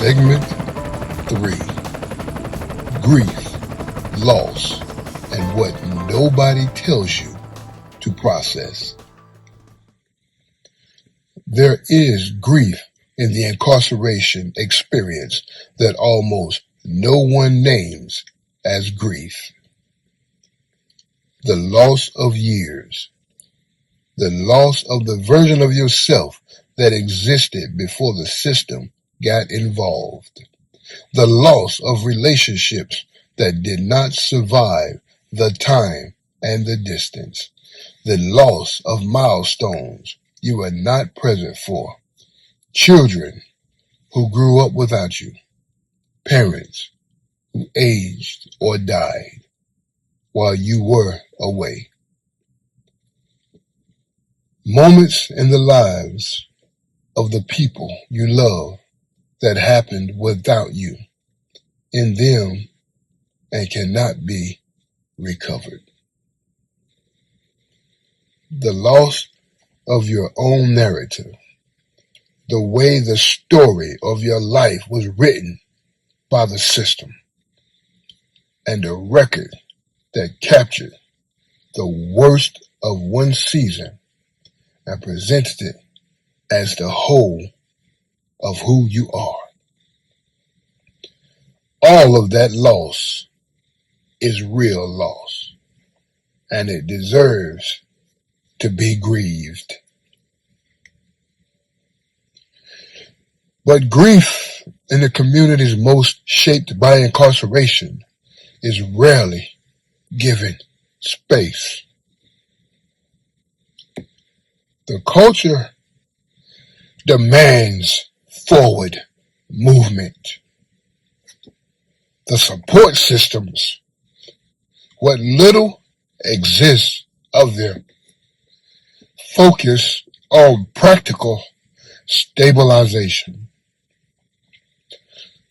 Segment 3: Grief, Loss, and What Nobody Tells You to Process. There is grief in the incarceration experience that almost no one names as grief. The loss of years, the loss of the version of yourself that existed before the system got involved, the loss of relationships that did not survive the time and the distance, the loss of milestones you were not present for, children who grew up without you, parents who aged or died while you were away. Moments in the lives of the people you love that happened without you in them and cannot be recovered. The loss of your own narrative, the way the story of your life was written by the system, and a record that captured the worst of one season and presented it as the whole of who you are. All of that loss is real loss, and it deserves to be grieved. But grief in the communities most shaped by incarceration is rarely given space. The culture demands forward movement. The support systems, what little exists of them, focus on practical stabilization.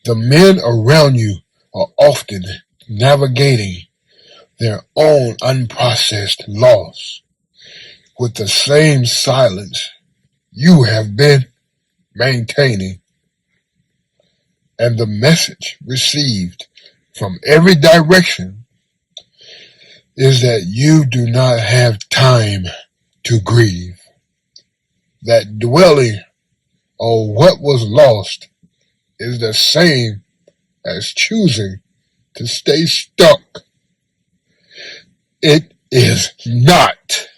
The men around you are often navigating their own unprocessed loss with the same silence you have been maintaining, and the message received from every direction is that you do not have time to grieve, that dwelling on what was lost is the same as choosing to stay stuck. It is not.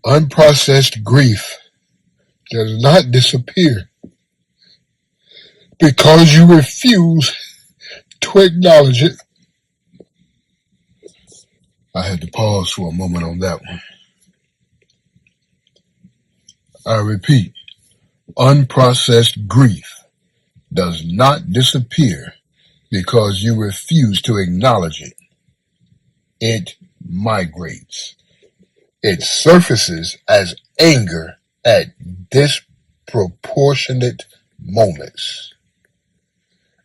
Unprocessed grief does not disappear because you refuse to acknowledge it. I had to pause for a moment on that one. I repeat, unprocessed grief does not disappear because you refuse to acknowledge it. It migrates. It surfaces as anger at disproportionate moments,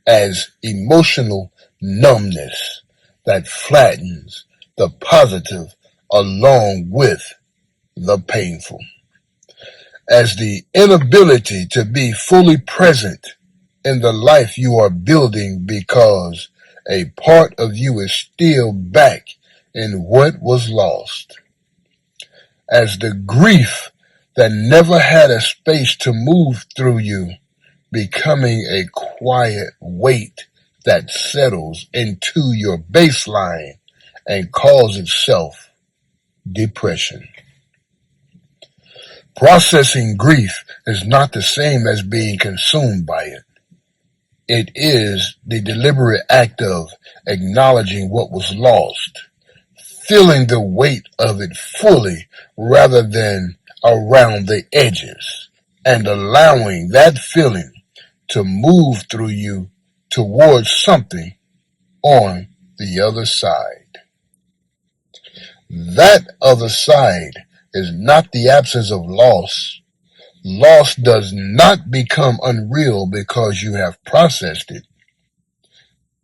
as emotional numbness that flattens the positive along with the painful, as the inability to be fully present in the life you are building because a part of you is still back in what was lost, as the grief that never had a space to move through you, becoming a quiet weight that settles into your baseline and calls itself depression. Processing grief is not the same as being consumed by it. It is the deliberate act of acknowledging what was lost, feeling the weight of it fully rather than around the edges, and allowing that feeling to move through you towards something on the other side. That other side is not the absence of loss. Loss does not become unreal because you have processed it.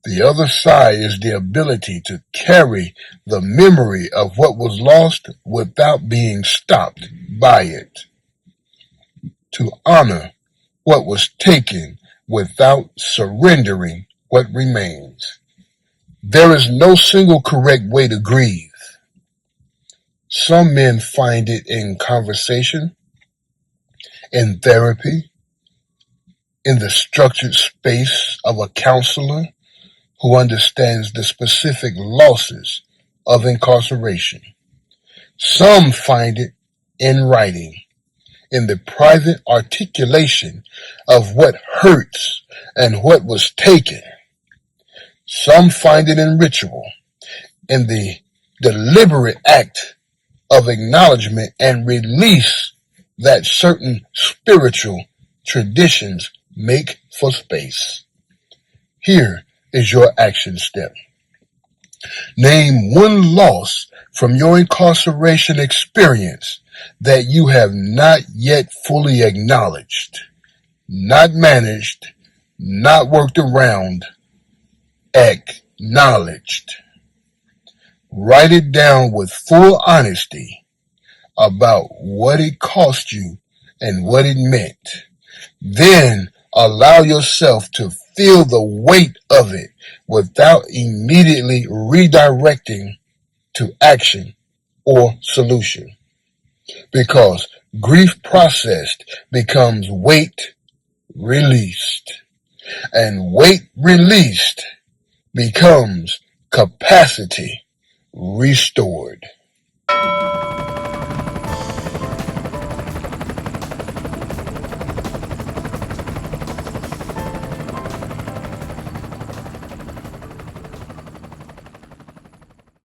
The other side is the ability to carry the memory of what was lost without being stopped by it. to honor what was taken without surrendering what remains. There is no single correct way to grieve. Some men find it in conversation, in therapy, in the structured space of a counselor who understands the specific losses of incarceration. Some find it in writing, in the private articulation of what hurts and what was taken. Some find it in ritual, in the deliberate act of acknowledgement and release that certain spiritual traditions make for space. Here is your action step. Name one loss from your incarceration experience that you have not yet fully acknowledged, not managed, not worked around. Acknowledged. Write it down with full honesty about what it cost you and what it meant. Then allow yourself to feel the weight of it without immediately redirecting to action or solution. Because grief processed becomes weight released. And weight released becomes capacity restored.